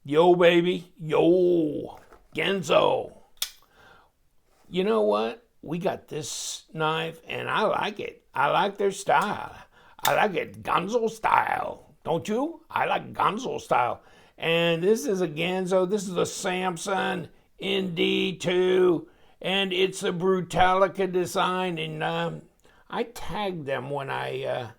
Yo, baby. Yo. Genzo. You know what? We got this knife, and I like it. I like their style. I like it Ganzo style. Don't you? I like Ganzo style. And this is a Ganzo. This is a Samson ND2. And it's a Brutalica design. And I tagged them when I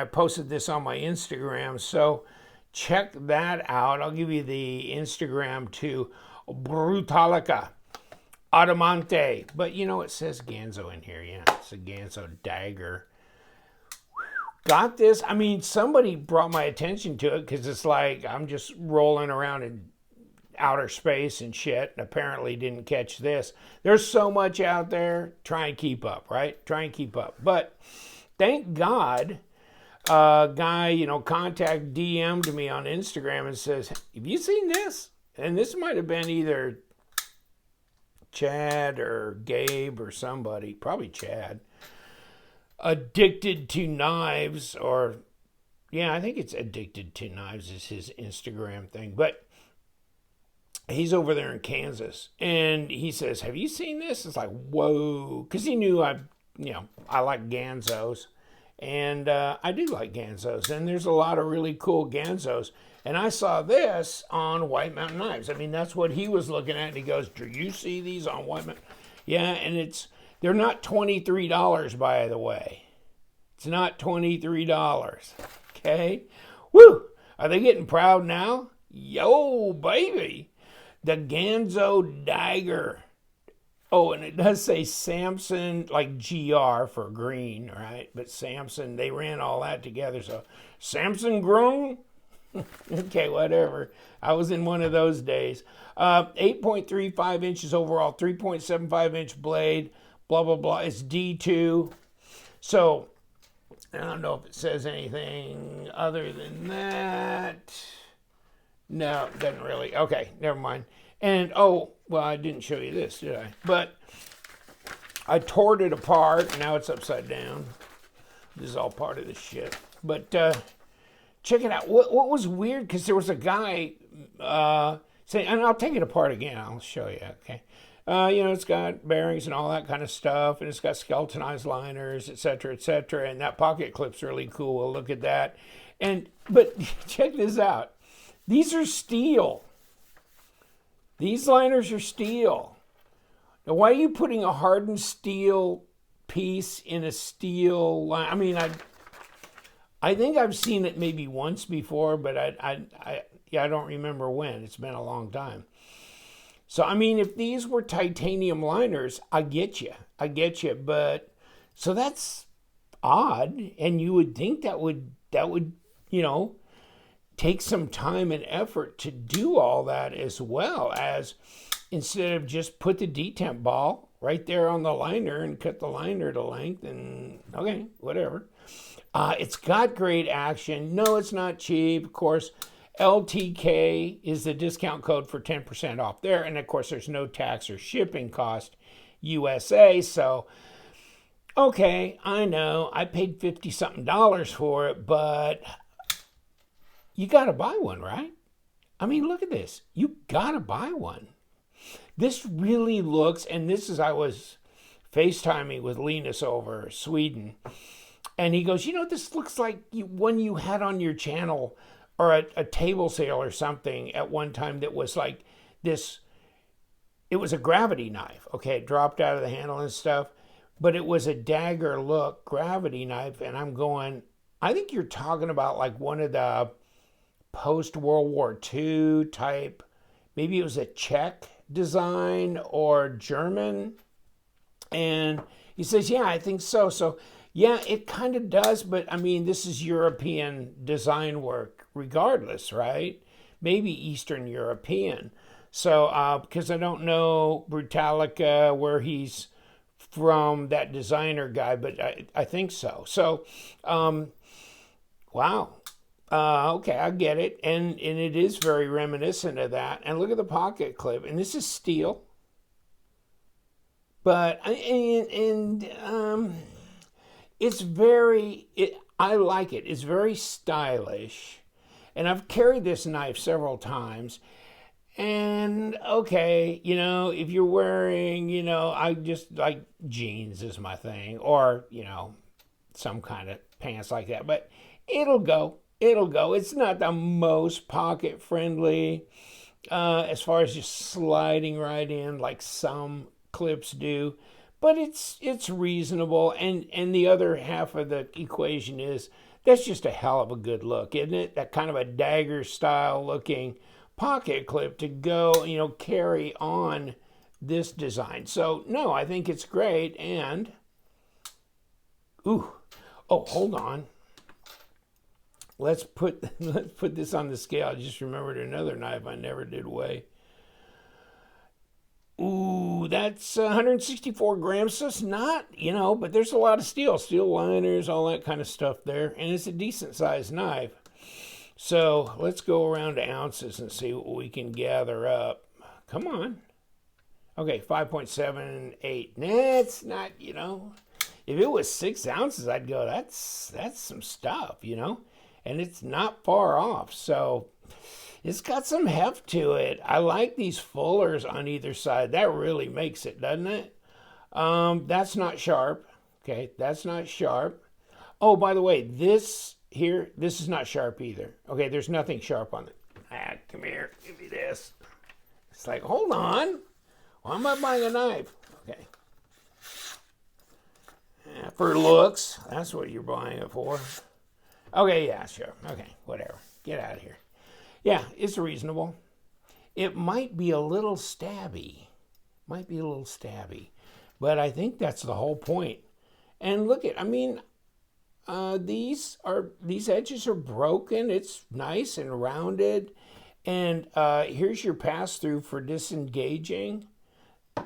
posted this on my Instagram. So check that out. I'll give you the Instagram to Brutalica Adimanti. But you know, it says Ganzo in here. Yeah, it's a Ganzo dagger. Got this. I mean, somebody brought my attention to it because it's like I'm just rolling around in outer space and shit, and apparently didn't catch this. There's so much out there. Try and keep up, right? Try and keep up. But thank God, a guy, contact DM'd me on Instagram and says, have you seen this? And this might have been either Chad or Gabe or somebody, probably Chad. Addicted to Knives, or yeah, I think it's Addicted to Knives is his Instagram thing. But he's over there in Kansas, and he says, have you seen this? It's like, whoa, because he knew I like Ganzos, and I do like Ganzos, and there's a lot of really cool Ganzos. And I saw this on White Mountain Knives. I mean, that's what he was looking at, and he goes, do you see these on White Mountain? Yeah, and they're not $23, by the way. It's not $23. Okay? Woo! Are they getting proud now? Yo, baby! The Ganzo dagger. Oh, and it does say Samson, like GR for green, right? But Samson, they ran all that together. So, Samson grown? Okay, whatever. I was in one of those days. 8.35 inches overall, 3.75 inch blade, blah, blah, blah. It's D2. So, I don't know if it says anything other than that. No, it doesn't really. Okay, never mind. And, well, I didn't show you this, did I? But I tore it apart. Now it's upside down. This is all part of the shit. But check it out. What was weird, because there was a guy saying, and I'll take it apart again. I'll show you, okay? It's got bearings and all that kind of stuff, and it's got skeletonized liners, et cetera, and that pocket clip's really cool. We'll look at that. But check this out. These are steel. These liners are steel. Now, why are you putting a hardened steel piece in a steel line? I mean, I think I've seen it maybe once before, but I don't remember when. It's been a long time. So, I mean, if these were titanium liners, I get you. But, so that's odd. And you would think that would take some time and effort to do all that, as well as instead of just put the detemp ball right there on the liner and cut the liner to length and, okay, whatever. It's got great action. No, it's not cheap. Of course, LTK is the discount code for 10% off there. And of course, there's no tax or shipping cost USA. So, okay, I know I paid $50-something for it, but you got to buy one, right? I mean, look at this. You got to buy one. This really looks, and I was FaceTiming with Linus over Sweden. And he goes, this looks like one you had on your channel, or a table sale or something at one time, that was like this. It was a gravity knife. Okay, it dropped out of the handle and stuff. But it was a dagger look gravity knife. And I'm going, I think you're talking about like one of the post-World War II type. Maybe it was a Czech design or German. And he says, yeah, I think so. So, yeah, it kind of does, but I mean, this is European design work regardless, right? Maybe Eastern European. So, because I don't know Brutalica, where he's from, that designer guy, but I think so. So, wow. Okay, I get it. And it is very reminiscent of that. And look at the pocket clip. And this is steel. But, it's I like it. It's very stylish. And I've carried this knife several times. And okay, you know, if you're wearing, you know, I just like jeans is my thing, or, you know, some kind of pants like that. But it'll go. It'll go. It's not the most pocket friendly as far as just sliding right in like some clips do. But it's reasonable. And the other half of the equation is that's just a hell of a good look, isn't it? That kind of a dagger style looking pocket clip to go, you know, carry on this design. So no, I think it's great. And ooh, oh, hold on. Let's put this on the scale. I just remembered another knife I never did weigh. Ooh, that's 164 grams. So it's not, you know, but there's a lot of steel liners, all that kind of stuff there. And it's a decent sized knife. So let's go around to ounces and see what we can gather up. Come on. Okay, 5.78. That's not, you know, if it was 6 ounces, I'd go, that's some stuff, you know, and it's not far off. So it's got some heft to it. I like these fullers on either side. That really makes it, doesn't it? That's not sharp. Okay, that's not sharp. Oh, by the way, this here, this is not sharp either. Okay, there's nothing sharp on it. Ah, come here, give me this. It's like, hold on. Why am I buying a knife? Okay. For looks, that's what you're buying it for. Okay, yeah, sure. Okay, whatever. Get out of here. Yeah, it's reasonable. It might be a little stabby. But I think that's the whole point. And look at, I mean, these edges are broken. It's nice and rounded. And here's your pass through for disengaging.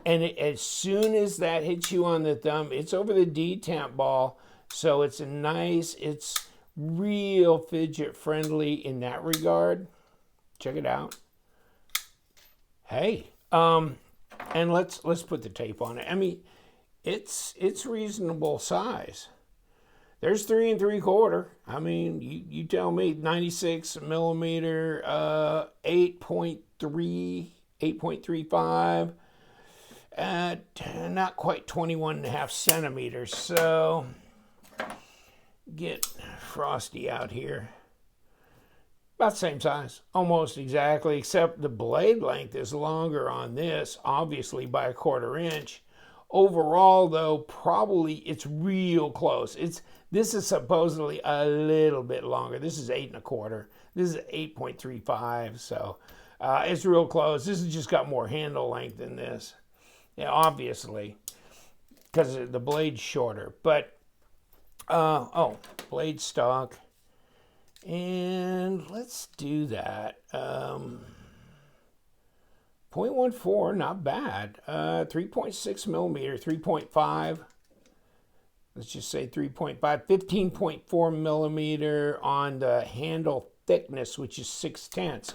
And as soon as that hits you on the thumb, it's over the detamp ball. So it's it's real fidget friendly in that regard. Check it out. Hey, and let's put the tape on it. I mean, it's reasonable size. There's 3 3/4. I mean, you tell me, 96 millimeter, 8.35, at not quite 21.5 centimeters. So get Frosty out here. About the same size, almost exactly, except the blade length is longer on this, obviously by 1/4 inch. Overall, though, probably it's real close. This is supposedly a little bit longer. This is 8 1/4. This is 8.35, so it's real close. This has just got more handle length than this. Yeah, obviously, because the blade's shorter. But, blade stock. And let's do that. 0.14, not bad. 3.6 millimeter, 3.5. Let's just say 3.5. 15.4 millimeter on the handle thickness, which is 6/10.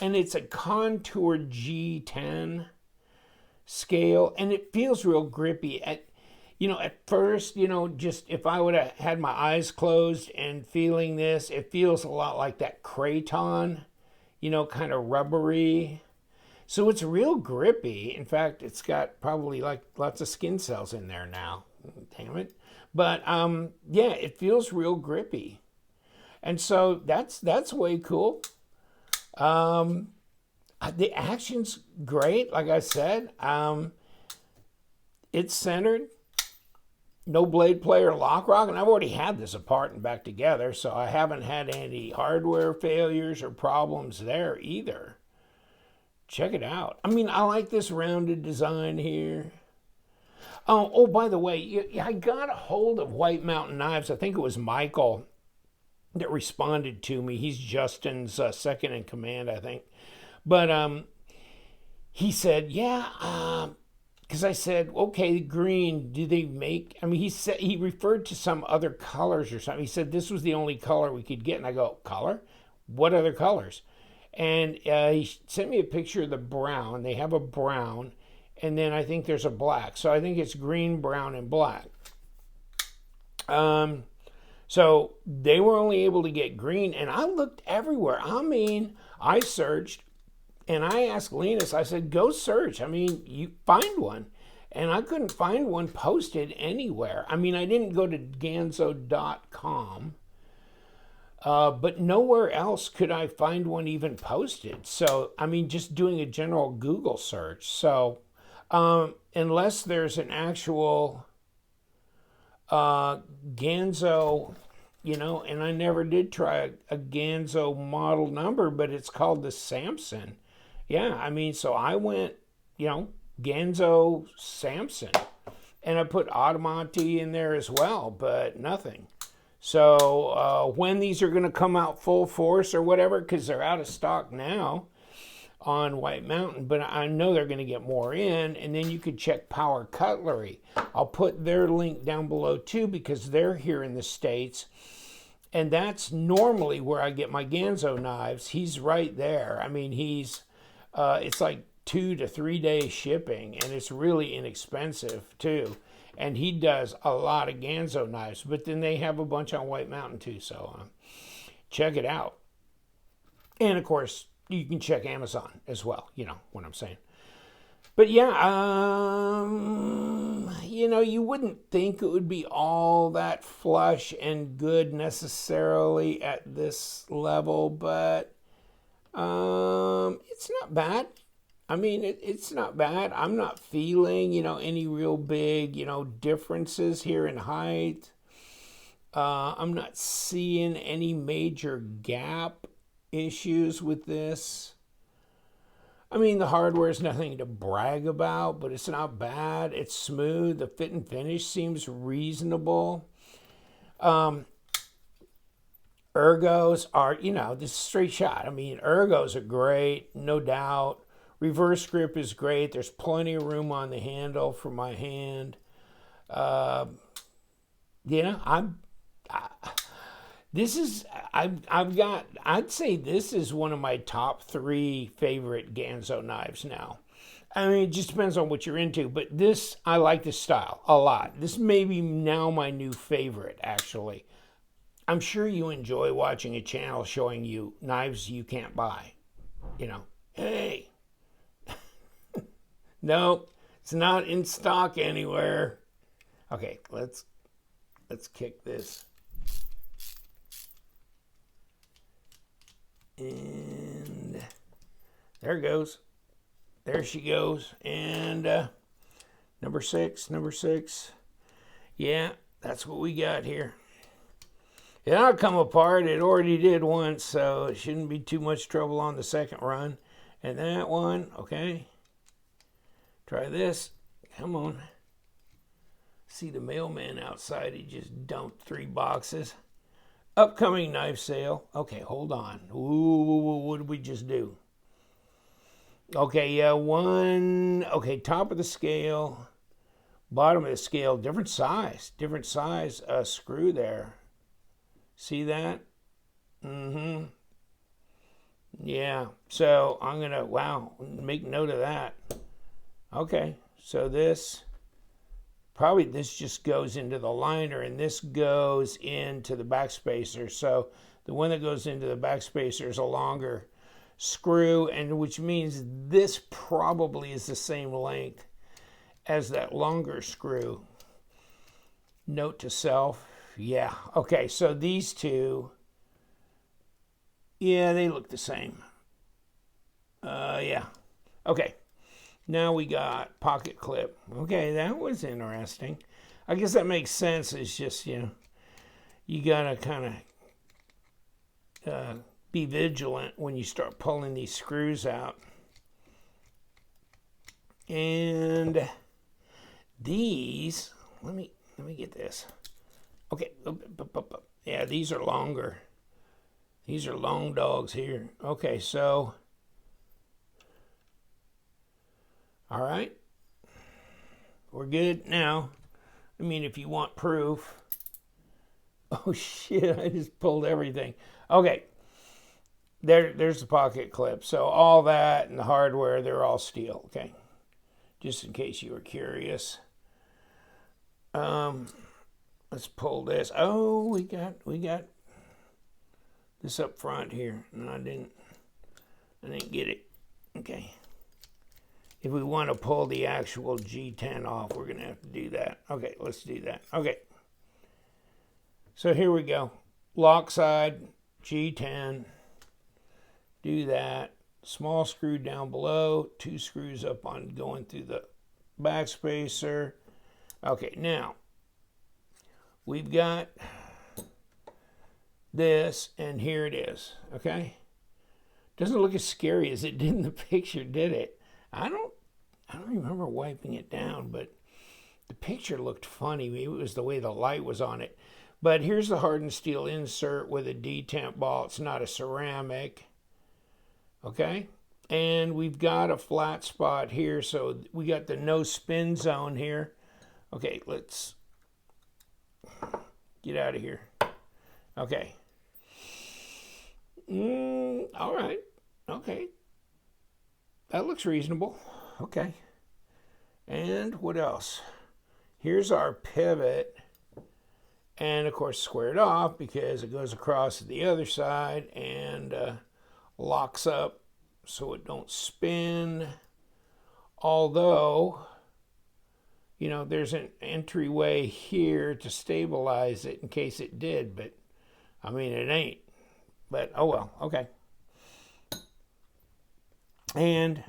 And it's a contour G10 scale, and it feels real grippy. At first, just if I would have had my eyes closed and feeling this, it feels a lot like that Kraton, kind of rubbery. So it's real grippy. In fact, it's got probably like lots of skin cells in there now. Damn it. But yeah, it feels real grippy. And so that's way cool. The action's great, like I said. It's centered. No blade play or lock rock, and I've already had this apart and back together, so I haven't had any hardware failures or problems there either. Check it out. I mean, I like this rounded design here. Oh, by the way, I got a hold of White Mountain Knives. I think it was Michael that responded to me. He's Justin's second in command, I think. But he said, yeah, because I said, okay, green, do they make, I mean, he referred to some other colors or something. He said this was the only color we could get. And I go, color? What other colors? And he sent me a picture of the brown. They have a brown, and then I think there's a black. So I think it's green, brown, and black. So they were only able to get green, and I looked everywhere. I mean, I searched, and I asked Linus, I said, go search. I mean, you find one. And I couldn't find one posted anywhere. I mean, I didn't go to Ganzo.com, but nowhere else could I find one even posted. So, I mean, just doing a general Google search. So, unless there's an actual Ganzo, you know, and I never did try a Ganzo model number, but it's called the Samson. Yeah, I mean, so I went, you know, Ganzo Samson, and I put Adimanti in there as well, but nothing. So when these are going to come out full force or whatever, because they're out of stock now on White Mountain, but I know they're going to get more in. And then you could check Power Cutlery. I'll put their link down below too, because they're here in the States, and that's normally where I get my Ganzo knives. He's right there. I mean, he's it's like 2 to 3 day shipping, and it's really inexpensive too. And he does a lot of Ganzo knives, but then they have a bunch on White Mountain too, so check it out. And of course, you can check Amazon as well, you know what I'm saying. But yeah, you know, you wouldn't think it would be all that flush and good necessarily at this level, but it's not bad. I mean, it's not bad. I'm not feeling, you know, any real big, you know, differences here in height. I'm not seeing any major gap issues with this. I mean, the hardware is nothing to brag about, but it's not bad. It's smooth. The fit and finish seems reasonable. Ergos are, you know, this is straight shot. I mean, ergos are great, no doubt. Reverse grip is great. There's plenty of room on the handle for my hand. You know, I'd say this is one of my top 3 favorite Ganzo knives now. I mean, it just depends on what you're into, but this, I like this style a lot. This may be now my new favorite, actually. I'm sure you enjoy watching a channel showing you knives you can't buy. You know, hey, no, it's not in stock anywhere. Okay, let's kick this. And there it goes. There she goes. And number six. Yeah, that's what we got here. It'll come apart. It already did once, so it shouldn't be too much trouble on the second run. And that one, okay. Try this. Come on. See the mailman outside. He just dumped 3 boxes. Upcoming knife sale. Okay, hold on. Ooh, what did we just do? Okay, yeah, one. Okay, top of the scale. Bottom of the scale. Different size screw there. See that? Mm-hmm. Yeah, so I'm going to, wow, make note of that. Okay, so this just goes into the liner, and this goes into the backspacer. So the one that goes into the backspacer is a longer screw, and which means this probably is the same length as that longer screw. Note to self. Yeah, okay, so these two, yeah, they look the same. Yeah, okay. Now we got pocket clip. Okay, that was interesting. I guess that makes sense. It's just, you know, you gotta kind of be vigilant when you start pulling these screws out. And these, let me get this. Okay, yeah, these are longer. These are long dogs here. Okay, so, all right, we're good now. I mean, if you want proof. Oh shit, I just pulled everything. Okay, there's the pocket clip. So all that and the hardware, they're all steel, okay? Just in case you were curious. let's pull this. Oh, we got this up front here. No, I didn't get it. Okay. If we want to pull the actual G10 off, we're going to have to do that. Okay, let's do that. Okay. So here we go. Lock side, G10. Do that. Small screw down below. 2 screws up on going through the backspacer. Okay, now we've got this, and here it is. Okay? Doesn't look as scary as it did in the picture, did it? I don't remember wiping it down, but the picture looked funny. Maybe it was the way the light was on it. But here's the hardened steel insert with a detemp ball. It's not a ceramic. Okay? And we've got a flat spot here, so we got the no spin zone here. Okay, let's get out of here. Okay. All right. Okay. That looks reasonable. Okay. And what else? Here's our pivot. And, of course, squared off because it goes across to the other side and locks up so it don't spin. Although, you know, there's an entryway here to stabilize it in case it did. But, I mean, it ain't. But, oh well. Okay. And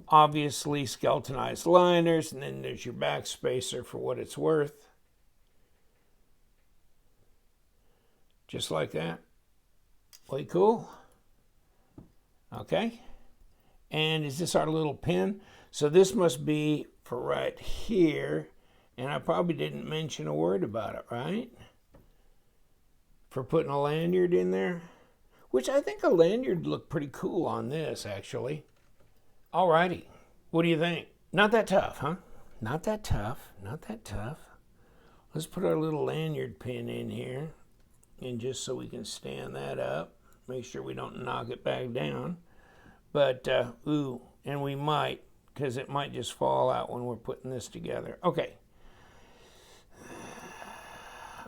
obviously skeletonized liners, and then there's your backspacer for what it's worth. Just like that. Way cool. Okay. And is this our little pin? So this must be for right here, and I probably didn't mention a word about it, right? For putting a lanyard in there, which I think a lanyard looked pretty cool on this, actually. Alrighty, what do you think? Not that tough, huh? Not that tough, not that tough. Let's put our little lanyard pin in here, and just so we can stand that up, make sure we don't knock it back down. But, ooh, and we might, because it might just fall out when we're putting this together. Okay.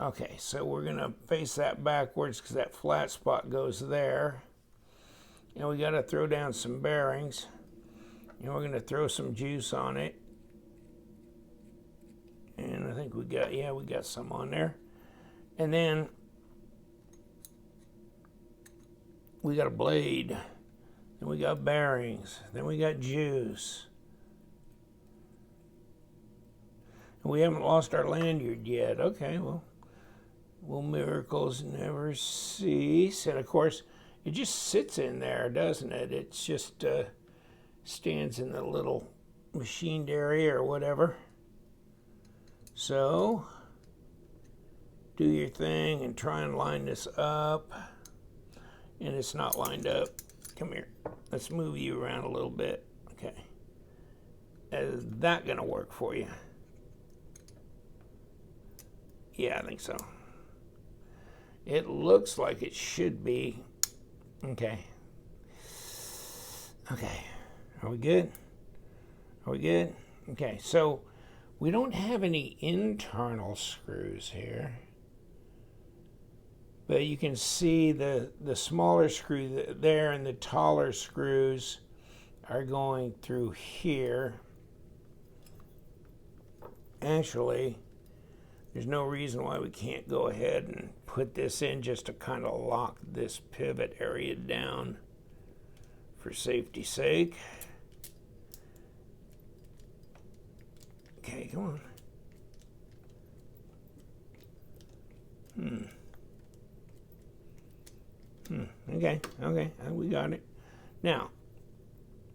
Okay, so we're going to face that backwards because that flat spot goes there. And we got to throw down some bearings. And we're going to throw some juice on it. And I think we got some on there. And then we got a blade. Then we got bearings. Then we got juice. And we haven't lost our lanyard yet. Okay, well, miracles never cease. And of course, it just sits in there, doesn't it? It's just stands in the little machined area or whatever. So, do your thing and try and line this up. And it's not lined up. Come here. Let's move you around a little bit. Okay. Is that going to work for you? Yeah, I think so. It looks like it should be. Okay. Okay. Are we good? Are we good? Okay, so we don't have any internal screws here. But you can see the smaller screw there and the taller screws are going through here. Actually, there's no reason why we can't go ahead and put this in just to kind of lock this pivot area down for safety's sake. Okay, come on. Okay, we got it. Now,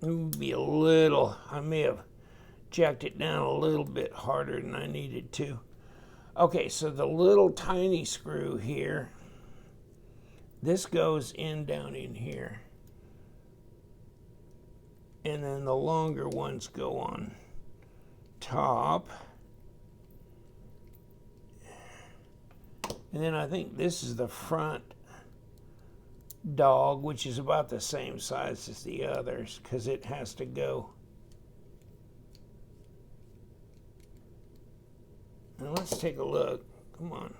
it would be a little, I may have jacked it down a little bit harder than I needed to. Okay, so the little tiny screw here, this goes in down in here. And then the longer ones go on top. And then I think this is the front dog, which is about the same size as the others because it has to go. Now let's take a look. Come on.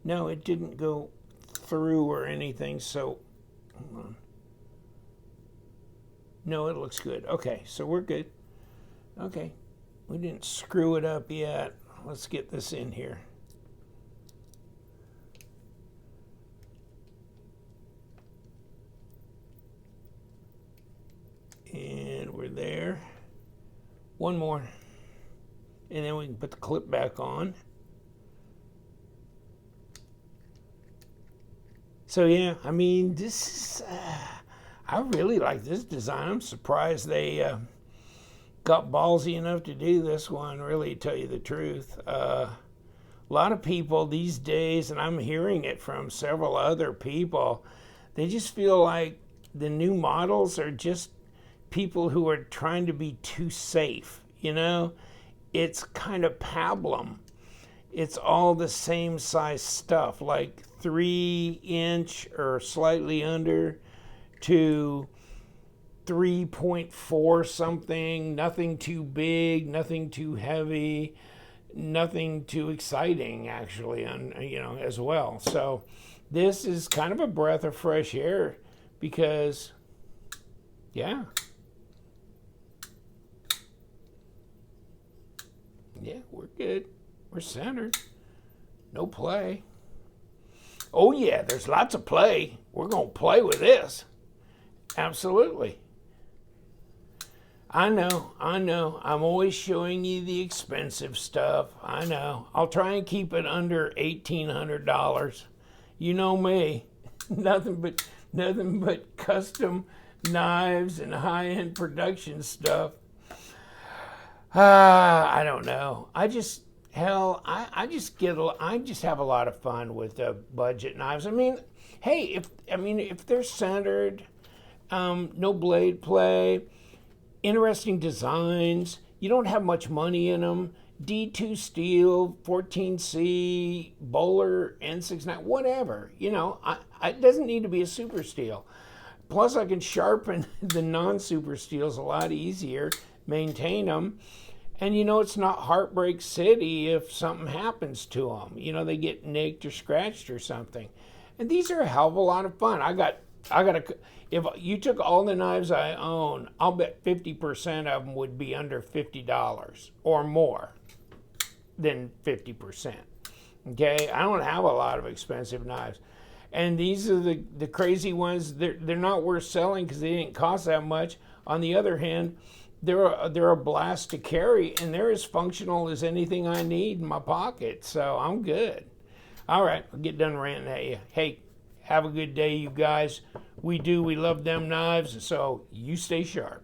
No, it didn't go through or anything, so hold on. No, it looks good. Okay, so we're good. Okay, we didn't screw it up yet. Let's get this in here. And we're there. One more. And then we can put the clip back on. So yeah, I mean, this is, I really like this design. I'm surprised they got ballsy enough to do this one, really, to tell you the truth. A lot of people these days, and I'm hearing it from several other people, they just feel like the new models are just people who are trying to be too safe, you know? It's kind of pablum. It's all the same size stuff, like 3-inch or slightly under to 3.4 something, nothing too big, nothing too heavy, nothing too exciting actually, as well. So this is kind of a breath of fresh air because, yeah, we're good. We're centered. No play. Oh yeah, there's lots of play. We're going to play with this. Absolutely. I know. I'm alwaalways showing you the expensive stuff. I know. I'll try and keep it under $1,800. You know me. Nothing but custom knives and high-end production stuff. I don't know. I just have a lot of fun with the budget knives. I mean, hey, if they're centered, no blade play, interesting designs, you don't have much money in them, D2 steel, 14C, Bowler, N69, whatever, it doesn't need to be a super steel. Plus, I can sharpen the non-super steels a lot easier, maintain them. And it's not Heartbreak City if something happens to them. They get nicked or scratched or something. And these are a hell of a lot of fun. If you took all the knives I own, I'll bet 50% of them would be under $50 or more than 50%. Okay, I don't have a lot of expensive knives. And these are the crazy ones. They're not worth selling because they didn't cost that much. On the other hand, they're a blast to carry, and they're as functional as anything I need in my pocket, so I'm good. All right, I'll get done ranting at you. Hey, have a good day, you guys. We love them knives, so you stay sharp.